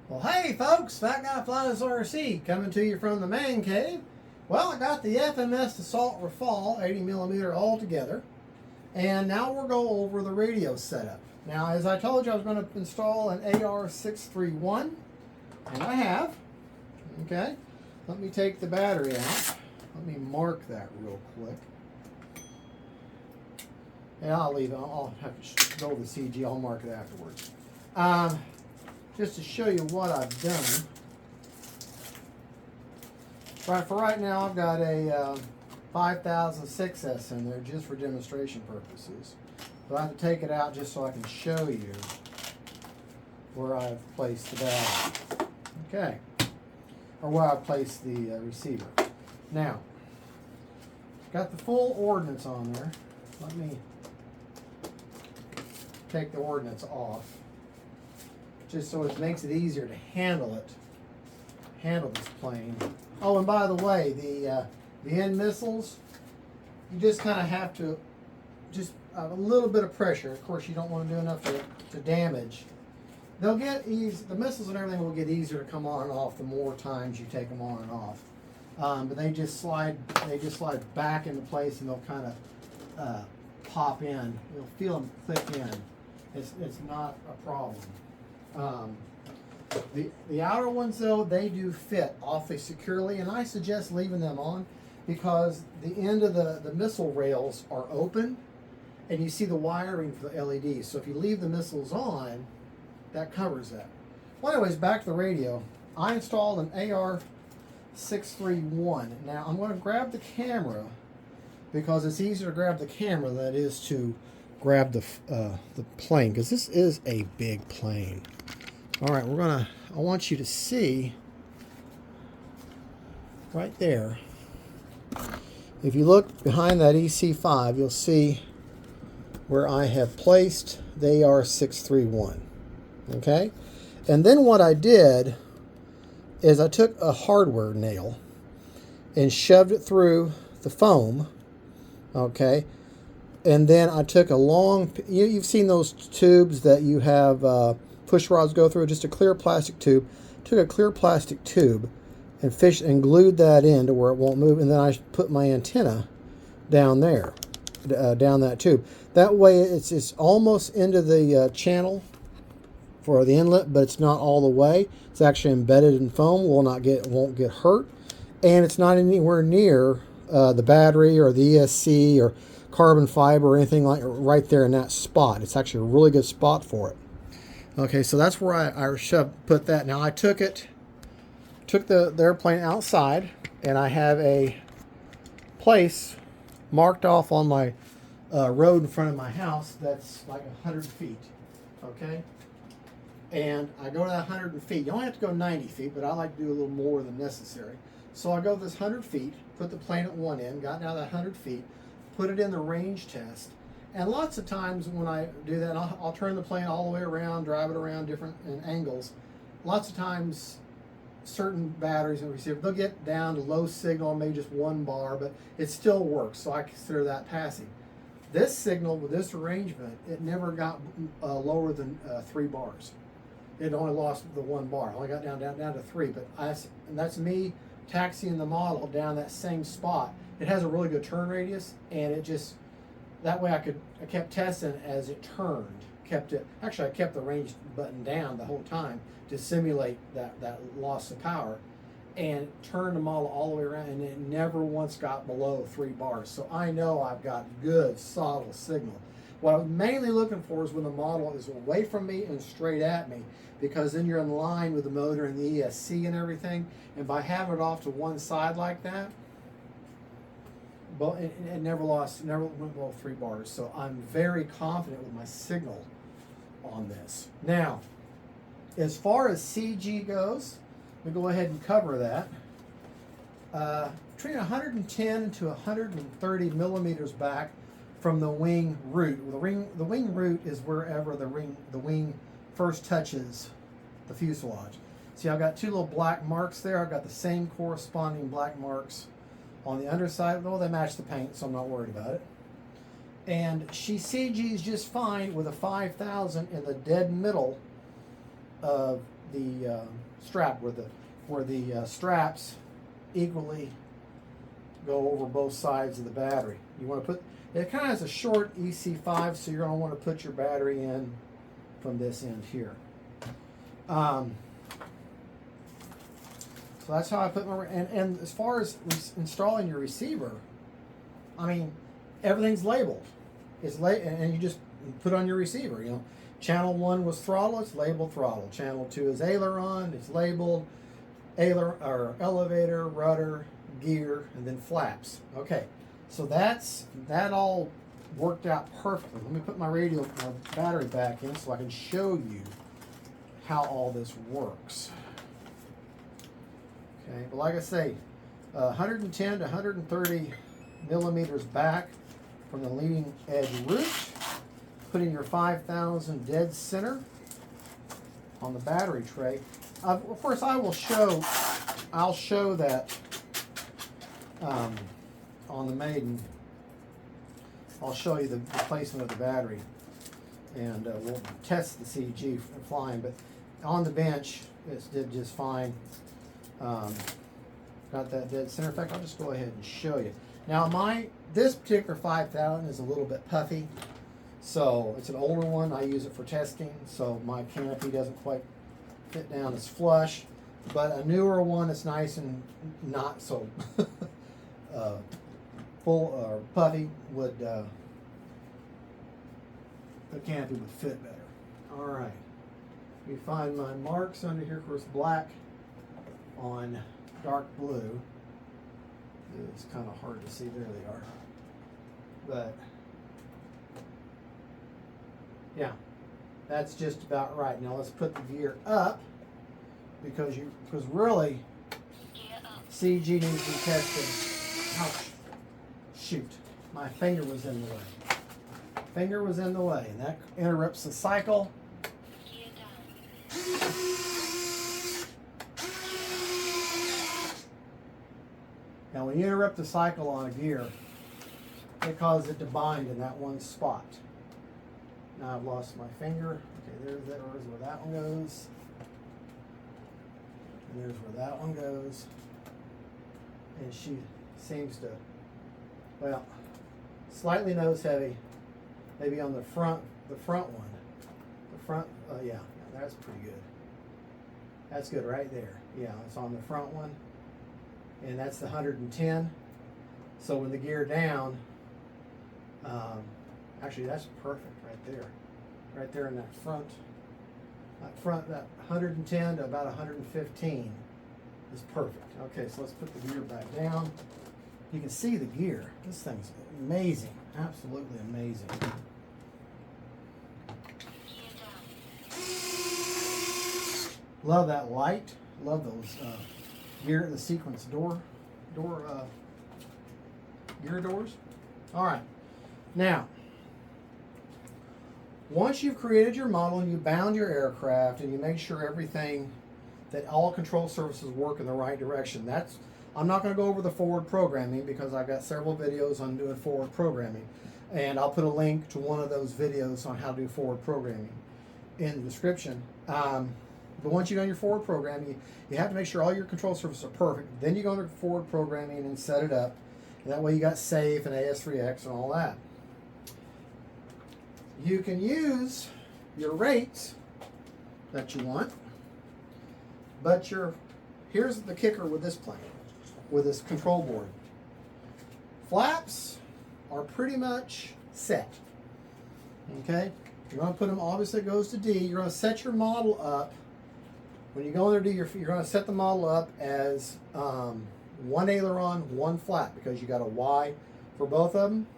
Well, hey folks, Fat Guy Flies RC coming to you from the man cave. Well, I got the FMS Dassault Rafale 80mm all together, and now we'll go over the radio setup. Now, as I told you, I was going to install an AR631, and I have. Okay, let me take the battery out. Let me mark that real quick. Yeah, I'll leave it. I'll have to go over the CG. I'll mark it afterwards. Just to show you what I've done. For right now, I've got a 5006S in there just for demonstration purposes. But I have to take it out just so I can show you where I've placed the battery. Okay. Or where I've placed the receiver. Now, got the full ordnance on there. Let me take the ordnance off, just so it makes it easier to handle this plane. Oh, and by the way, the end missiles, you just kind of have to just a little bit of pressure. Of course, you don't want to do enough to damage. They'll get easy. The missiles and everything will get easier to come on and off the more times you take them on and off. But they just slide back into place, and they'll kind of pop in. You'll feel them click in. It's not a problem. The outer ones, though, they do fit awfully securely, and I suggest leaving them on because the end of the missile rails are open, and you see the wiring for the LEDs. So if you leave the missiles on, that covers that. Well, anyways, back to the radio. I installed an AR631. Now I'm going to grab the camera because it's easier to grab the camera than it is to grab the plane, because this is a big plane. All right, I want you to see right there. If you look behind that EC5, you'll see where I have placed the AR631. Okay? And then what I did is I took a hardware nail and shoved it through the foam. Okay? And then I took a long, you've seen those tubes that you have push rods go through, just a clear plastic tube. Took a clear plastic tube and glued that in to where it won't move, and then I put my antenna down there, down that tube. That way it's almost into the channel for the inlet, but it's not all the way. It's actually embedded in foam, won't get hurt, and it's not anywhere near the battery or the ESC or carbon fiber or anything like right there in that spot. It's actually a really good spot for it. Okay, so that's where I put that. Now I took the airplane outside, and I have a place marked off on my road in front of my house that's like 100 feet. Okay, and I go to that 100 feet. You only have to go 90 feet, but I like to do a little more than necessary. So I go this 100 feet, put the plane at one end, got down that 100 feet, put it in the range test, and lots of times when I do that, I'll turn the plane all the way around, drive it around different angles. Lots of times, certain batteries and receivers, they'll get down to low signal, maybe just 1 bar, but it still works, so I consider that passing. This signal with this arrangement, it never got lower than 3 bars. It only lost the 1 bar. I only got down to 3, but and that's me taxiing the model down that same spot. It has a really good turn radius, and it just, that way I kept testing as it turned. Actually I kept the range button down the whole time to simulate that loss of power, and turned the model all the way around, and it never once got below 3 bars. So I know I've got good, solid signal. What I'm mainly looking for is when the model is away from me and straight at me, because then you're in line with the motor and the ESC and everything, and by having it off to one side like that, but it never went below 3 bars. So I'm very confident with my signal on this. Now, as far as CG goes, we go ahead and cover that. Between 110 to 130 millimeters back from the wing root. The wing root is wherever the wing first touches the fuselage. See, I've got 2 little black marks there. I've got the same corresponding black marks on the underside. Well, they match the paint, so I'm not worried about it. And she CGs just fine with a 5000 in the dead middle of the strap where the straps equally go over both sides of the battery. You want to put it kind of has a short EC5, so you're going to want to put your battery in from this end here. So that's how I put my and as far as installing your receiver, I mean everything's labeled. It's and you just put on your receiver. You know, channel 1 was throttle, it's labeled throttle. Channel 2 is aileron, it's labeled or elevator, rudder, gear, and then flaps. Okay, so that all worked out perfectly. Let me put my battery back in so I can show you how all this works. Okay, but like I say, 110 to 130 millimeters back from the leading edge root. Putting your 5000 dead center on the battery tray. Of course, I'll show that on the Maiden. I'll show you the placement of the battery, and we'll test the CG for flying. But on the bench, it did just fine. Got that dead center. In fact, I'll just go ahead and show you. Now, this particular 5000 is a little bit puffy, so it's an older one. I use it for testing, so my canopy doesn't quite fit down as flush. But a newer one is nice and not so full or puffy would the canopy would fit better. All right, you find my marks under here. Of course, black on dark blue. It's kind of hard to see. There they are. But yeah, that's just about right. Now let's put the gear up because really CG needs to be tested. Ouch. Shoot, my finger was in the way. Finger was in the way, and that interrupts the cycle. Now when you interrupt the cycle on a gear, it causes it to bind in that one spot. Now I've lost my finger. Okay, there's where that one goes. And there's where that one goes. And she seems to, well, slightly nose heavy. Maybe on the front one. The front, yeah, that's pretty good. That's good right there. Yeah, it's on the front one. And that's the 110. So with the gear down, actually that's perfect right there in that front, that 110 to about 115 is perfect. Okay, so let's put the gear back down. You can see the gear. This thing's amazing, absolutely amazing. Love that light. Love those the sequence gear doors. All right, now once you've created your model and you bound your aircraft and you make sure that all control surfaces work in the right direction, I'm not going to go over the forward programming because I've got several videos on doing forward programming, and I'll put a link to one of those videos on how to do forward programming in the description. But once you've done your forward programming, you have to make sure all your control surfaces are perfect. Then you go into forward programming and set it up. And that way you got safe and AS3X and all that. You can use your rates that you want, but here's the kicker with this plane, with this control board. Flaps are pretty much set. Okay? You're going to put them, obviously it goes to D. You're going to set your model up. When you go in there, you're going to set the model up as one aileron, one flap, because you got a Y for both of them.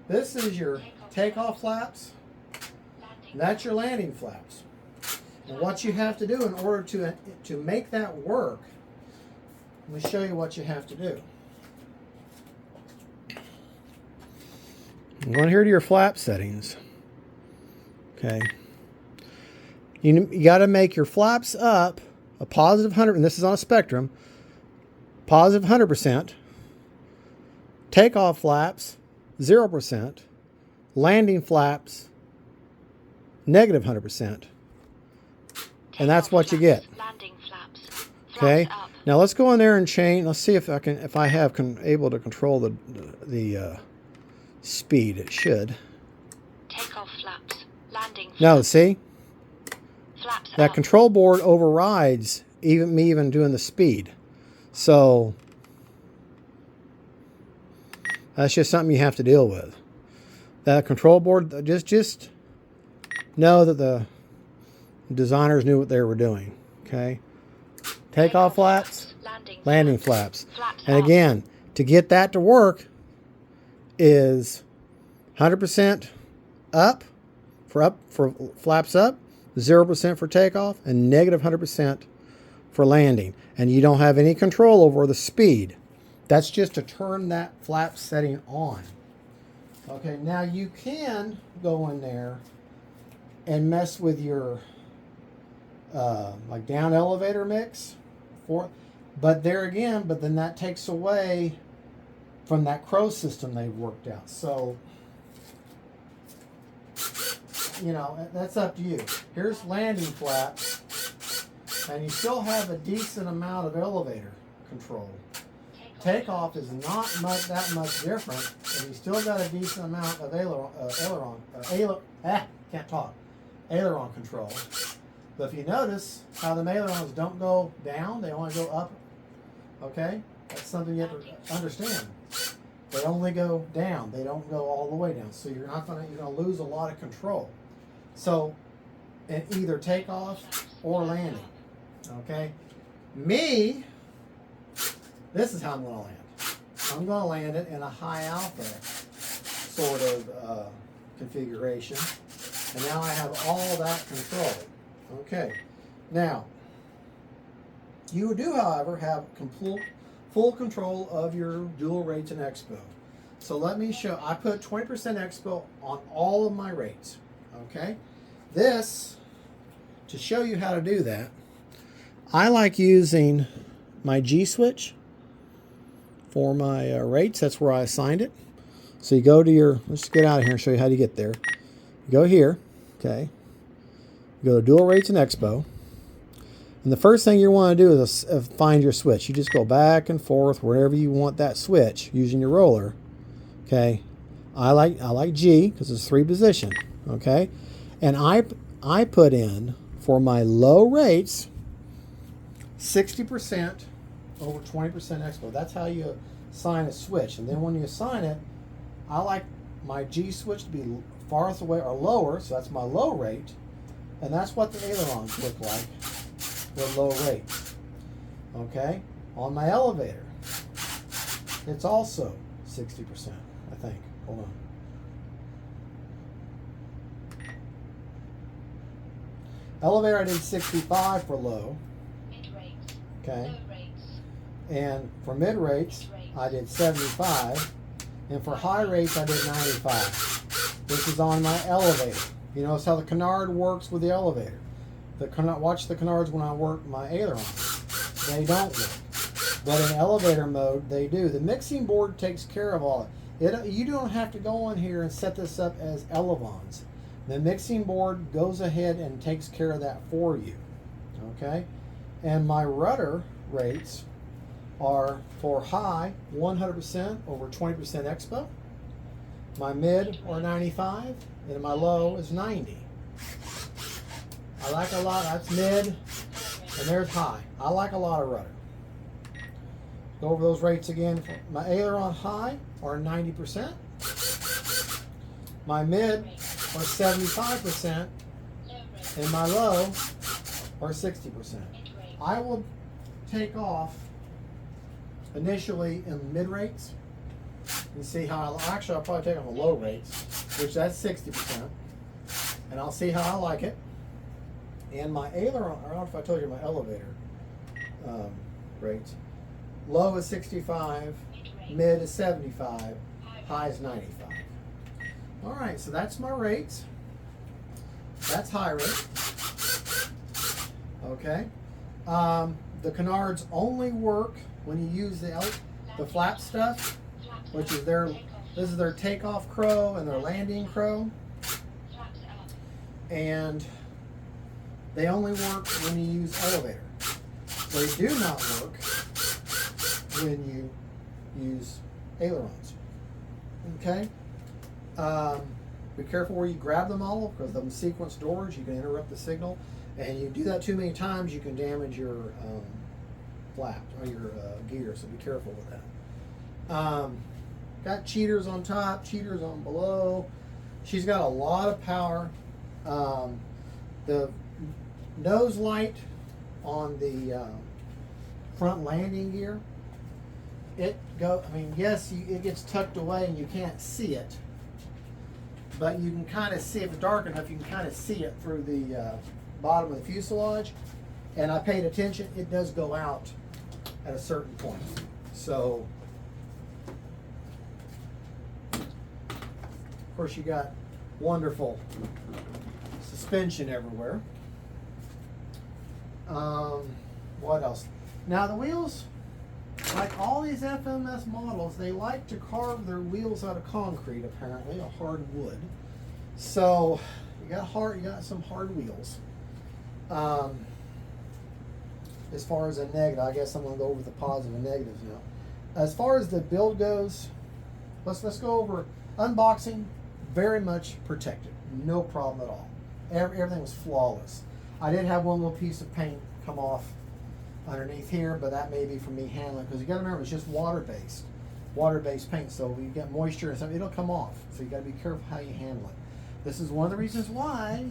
This is your takeoff flaps. And that's your landing flaps. And what you have to do in order to make that work, let me show you what you have to do. I'm going here to your flap settings. Okay. You got to make your flaps up a positive 100, and this is on a spectrum, positive 100%, takeoff flaps 0%, landing flaps negative 100%, and that's what you get. Okay. Now let's go in there and change. Let's see if I can, if I have able to control the speed. It should. Takeoff flaps. Landing flaps. No, see? Flaps That up. control board overrides even doing the speed. So that's just something you have to deal with. That control board, just know that the designers knew what they were doing. Okay. Takeoff flaps, landing flaps. And again, to get that to work is 100% up for flaps up, 0% for takeoff, and negative 100% for landing. And you don't have any control over the speed. That's just to turn that flap setting on. Okay, now you can go in there and mess with your like down elevator mix. But then that takes away from that crow system they've worked out. So, you know, that's up to you. Here's landing flaps, and you still have a decent amount of elevator control. Takeoff is not that much different, and you still got a decent amount of aileron control. But if you notice how the ailerons don't go down, they only go up. Okay? That's something you have to understand. They only go down. They don't go all the way down. So you're gonna lose a lot of control. So either takeoff or landing. Okay? This is how I'm gonna land. I'm gonna land it in a high alpha sort of configuration. And now I have all that control. Okay, now you do, however, have full control of your dual rates and expo. So let me show. I put 20% expo on all of my rates. Okay, this, to show you how to do that, I like using my G switch for my rates. That's where I assigned it. So you go to your, let's get out of here and show you how to get there. You go here, okay. You go to dual rates and expo. And the first thing you want to do is find your switch. You just go back and forth wherever you want that switch using your roller. Okay. I like G because it's 3 position. Okay. And I put in for my low rates 60% over 20% expo. That's how you assign a switch. And then when you assign it, I like my G switch to be farthest away or lower, so that's my low rate. And that's what the ailerons look like with low rates. Okay? On my elevator, it's also 60%, I think. Hold on. Elevator, I did 65 for low. Mid-rates. Okay. Low rates. And for mid rates, I did 75. And for high rates, I did 95. This is on my elevator. You notice how the canard works with the elevator. Watch the canards when I work my ailerons. They don't work. But in elevator mode, they do. The mixing board takes care of all it. You don't have to go in here and set this up as elevons. The mixing board goes ahead and takes care of that for you. Okay? And my rudder rates are for high 100% over 20% expo. My mid are 95, and my low is 90. I like a lot. That's mid, and there's high. I like a lot of rudder. Go over those rates again. My aileron high are 90%. My mid are 75%, and my low are 60%. I will take off initially in mid rates and see how I'll probably take on the low rates, which that's 60%, and I'll see how I like it. And my aileron, I don't know if I told you my elevator rates. Low is 65, mid is 75, high is 95. All right, so that's my rates. That's high rate. Okay. The canards only work when you use the flap stuff, which is this is their takeoff crow and their landing crow. And they only work when you use elevator. They do not work when you use ailerons. Okay? Be careful where you grab them all, because them sequence doors, you can interrupt the signal. And you do that too many times, you can damage your flaps or your gear, so be careful with that. Got cheaters on top, cheaters on below. She's got a lot of power. The nose light on the front landing gear, yes, it gets tucked away and you can't see it, but you can kind of see, if it's dark enough, you can kind of see it through the bottom of the fuselage. And I paid attention, it does go out at a certain point. So, of course, you got wonderful suspension everywhere. What else? Now the wheels, like all these FMS models, they like to carve their wheels out of concrete, apparently, a hard wood. So you got some hard wheels. As far as a negative, I guess I'm going to go over the positive and negatives now. As far as the build goes, let's go over unboxing. Very much protected, no problem at all. Everything was flawless. I did have one little piece of paint come off underneath here, but that may be from me handling, because you got to remember it's just water-based paint. So when you get moisture and stuff, it'll come off. So you got to be careful how you handle it. This is one of the reasons why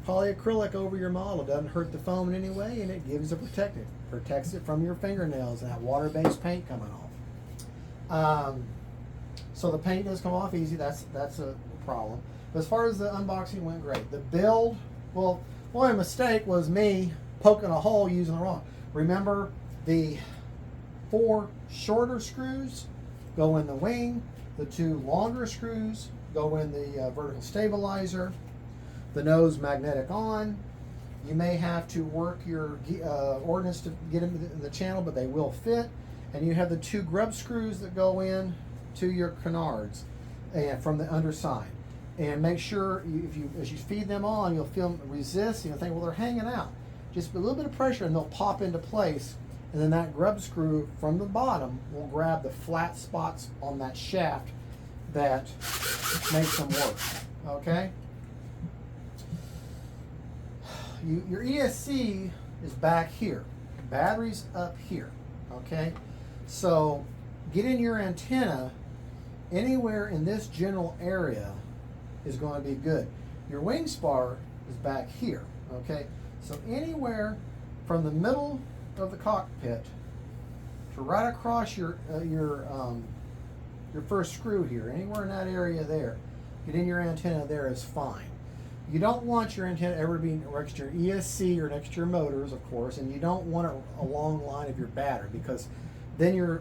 polyacrylic over your model doesn't hurt the foam in any way, and it gives it protects it from your fingernails and that water-based paint coming off. So the paint does come off easy. That's a problem. But as far as the unboxing went great. The build, well, my mistake was me poking a hole using the wrong. Remember, the 4 shorter screws go in the wing. The 2 longer screws go in the vertical stabilizer. The nose magnetic on. You may have to work your ordnance to get them in the channel, but they will fit. And you have the 2 grub screws that go in to your canards and from the underside. And make sure as you feed them on, you'll feel them resist. You'll think, well, they're hanging out. Just a little bit of pressure and they'll pop into place. And then that grub screw from the bottom will grab the flat spots on that shaft that makes them work. Okay? Your ESC is back here. Battery's up here. Okay? So getting your antenna anywhere in this general area is going to be good. Your wing spar is back here. Okay? So anywhere from the middle of the cockpit to right across your first screw here, anywhere in that area there, getting your antenna there is fine. You don't want your antenna ever to be next to your ESC or next to your motors, of course, and you don't want it along the line of your battery, because then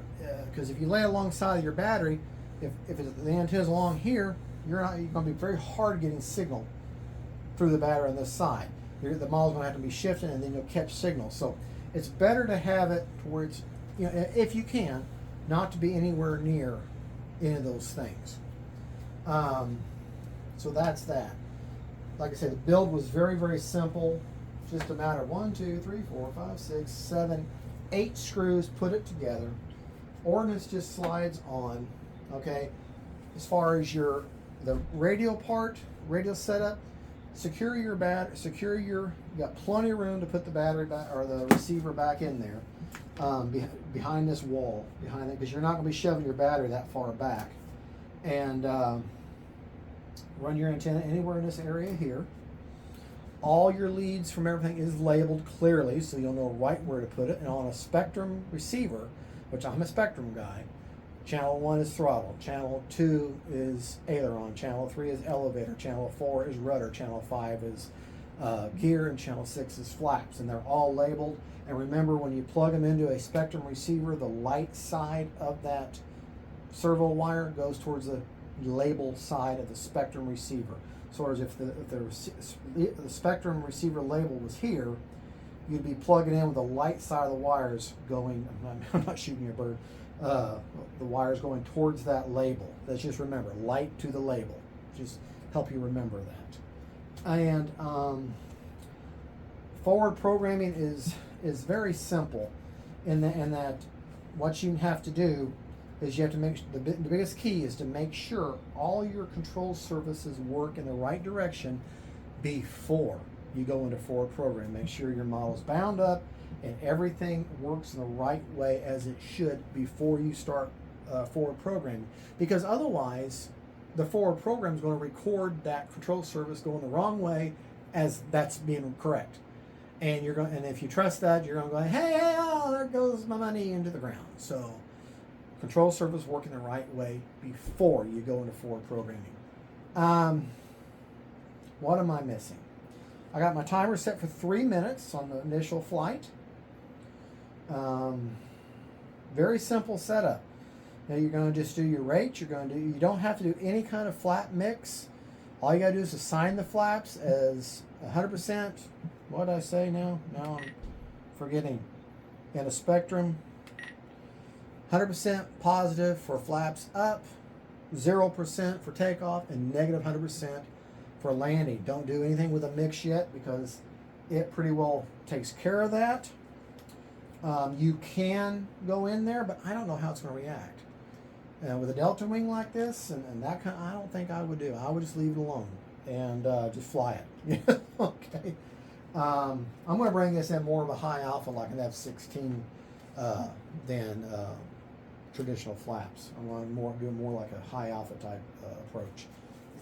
because if you lay alongside of your battery, if the antenna's along here, you're going to be very hard getting signal through the battery on this side. The model's going to have to be shifting, and then you'll catch signal. So it's better to have it to where it's, if you can, not to be anywhere near any of those things. So that's that. Like I said, the build was very, very simple. Just a matter of 1, 2, 3, 4, 5, 6, 7, 8 screws, put it together. Ordnance just slides on. Okay. As far as the radio part, radio setup, secure your battery. You got plenty of room to put the battery back or the receiver back in there, behind this wall, behind it, because you're not going to be shoving your battery that far back. And run your antenna anywhere in this area here. All your leads from everything is labeled clearly, so you'll know right where to put it. And on a Spectrum receiver, which I'm a Spectrum guy, channel 1 is throttle, channel 2 is aileron, channel 3 is elevator, channel 4 is rudder, channel 5 is gear, and channel 6 is flaps. And they're all labeled. And remember, when you plug them into a Spectrum receiver, the light side of that servo wire goes towards the label side of the Spectrum receiver. So as if the Spectrum receiver label was here, you'd be plugging in with the light side of the wires going, I'm not shooting your bird, the wires going towards that label. Let's just remember, light to the label. Just help you remember that. And forward programming is is very simple in that what you have to do is you have to make the biggest key is to make sure all your control surfaces work in the right direction before you go into forward program. Make sure your model's bound up and everything works in the right way as it should before you start forward programming, because otherwise the forward program is going to record that control surface going the wrong way as that's being correct. And you're going, and if you trust that, you're going to go, hey, oh, there goes my money into the ground. So control surface working the right way before you go into forward programming. What am I missing? I got my timer set for 3 minutes on the initial flight. Very simple setup. Now you're going to just do your rates. You don't have to do any kind of flap mix. All you got to do is assign the flaps as 100%. What did I say now? Now I'm forgetting. In a spectrum, 100% positive for flaps up, 0% for takeoff, and negative 100% for landing. Don't do anything with a mix yet because it pretty well takes care of that. You can go in there, but I don't know how it's going to react. With a delta wing like this and that kind, I don't think I would do. I would just leave it alone and just fly it. Okay. I'm going to bring this in more of a high alpha like an F-16 than traditional flaps. I'm going to do more like a high alpha type approach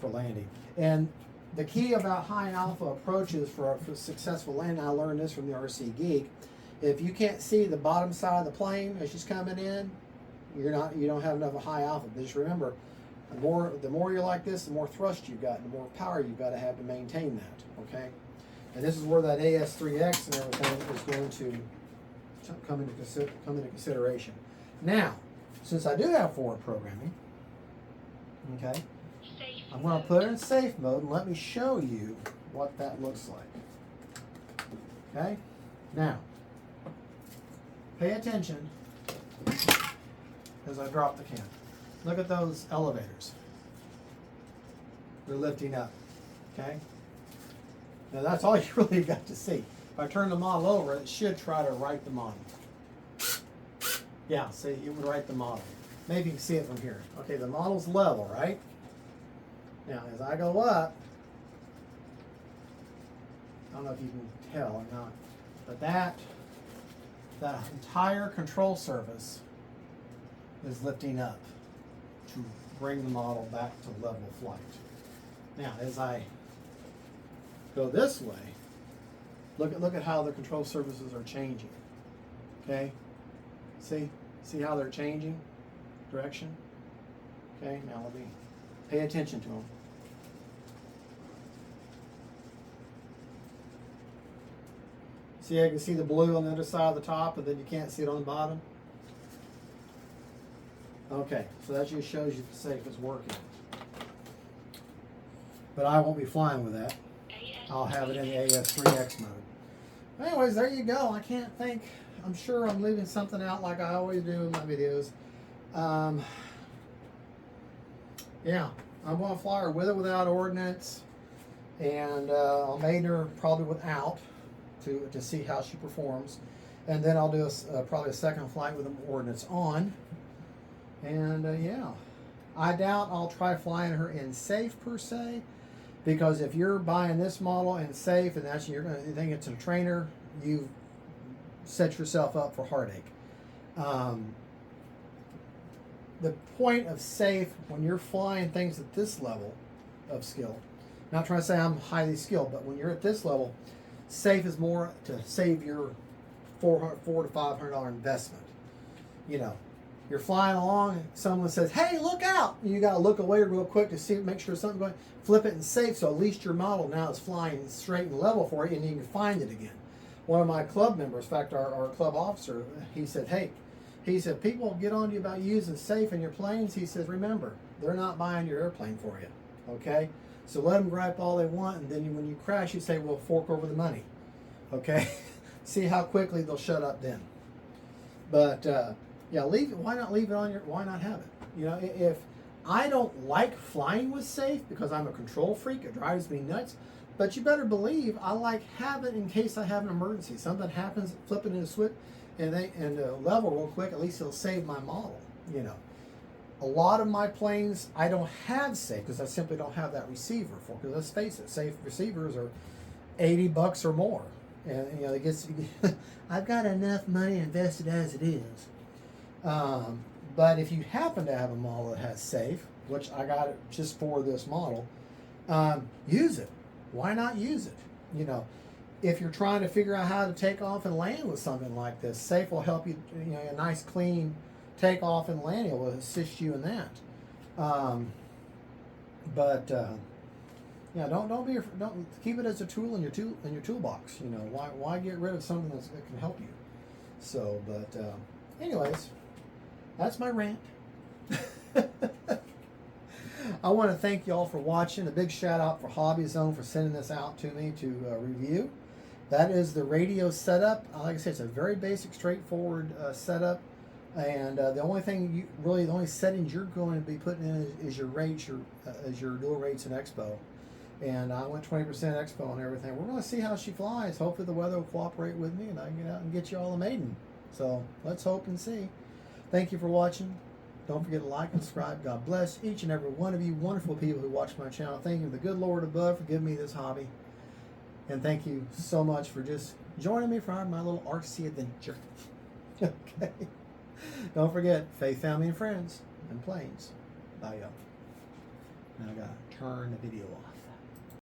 for landing. And the key about high alpha approaches for successful landing, I learned this from the RC Geek. If you can't see the bottom side of the plane as she's coming in, you don't have enough of high alpha. But just remember, the more you're like this, the more thrust you've got, and the more power you've got to have to maintain that. Okay, and this is where that AS3X and everything is going to come into consideration. Now, since I do have forward programming, okay, I'm going to put it in safe mode and let me show you what that looks like. Okay, now pay attention as I drop the can. Look at those elevators. They're lifting up. Okay? Now that's all you really got to see. If I turn the model over, it should try to write the model. Yeah, see, it would write the model. Maybe you can see it from here. Okay, the model's level, right? Now, as I go up, I don't know if you can tell or not, but that entire control surface is lifting up to bring the model back to level flight. Now, as I go this way, look at how the control surfaces are changing. Okay, see how they're changing direction. Okay, now let me pay attention to them. See, I can see the blue on the other side of the top, and then you can't see it on the bottom. Okay, so that just shows you the safe is working. But I won't be flying with that. I'll have it in the AS3X mode. Anyways, there you go. I can't think. I'm sure I'm leaving something out like I always do in my videos. Yeah, I'm going to fly her with or without ordnance, and I'll maiden her probably without to see how she performs, and then I'll do probably a second flight with the ordnance on. And yeah, I doubt I'll try flying her in safe per se, because if you're buying this model in safe and you're going to think it's a trainer, you've set yourself up for heartache. The point of safe when you're flying things at this level of skill, not trying to say I'm highly skilled, but when you're at this level, safe is more to save your $400 to $500 investment. You know, you're flying along and someone says, hey, look out, and you got to look away real quick to see, make sure something's going, flip it in safe, so at least your model now is flying straight and level for you and you can find it again. One of my club members, in fact our club officer, he said, hey, people get on to you about using safe in your planes. He says, remember, they're not buying your airplane for you, okay? So let them gripe all they want, and then when you crash, you say, well, fork over the money, okay? See how quickly they'll shut up then. But yeah, leave it. Why not leave it on your? Why not have it? You know, if I don't like flying with safe because I'm a control freak, it drives me nuts. But you better believe I like have it in case I have an emergency. Something happens, flip it in a switch, and level real quick. At least it'll save my model. You know, a lot of my planes I don't have safe because I simply don't have that receiver for. Because let's face it, safe receivers are $80 or more, and you know it gets. I've got enough money invested as it is. But if you happen to have a model that has safe, which I got it just for this model, use it. Why not use it? You know, if you're trying to figure out how to take off and land with something like this, safe will help you. You know, a nice clean takeoff and landing will assist you in that. Yeah, don't keep it as a tool in your toolbox. You know, why get rid of something that can help you? So, but anyways, that's my rant. I want to thank you all for watching. A big shout out for Hobby Zone for sending this out to me to review. That is the radio setup. Like I said, it's a very basic, straightforward setup. And the only thing the only settings you're going to be putting in is your rates, your dual rates and expo. And I went 20% expo and everything. We're going to see how she flies. Hopefully the weather will cooperate with me and I can get out and get you all a maiden. So let's hope and see. Thank you for watching. Don't forget to like and subscribe. God bless each and every one of you wonderful people who watch my channel. Thank you to the good Lord above for giving me this hobby. And thank you so much for just joining me for my little RC adventure. Okay. Don't forget, faith, family, and friends, and planes. Bye, y'all. Now I gotta turn the video off.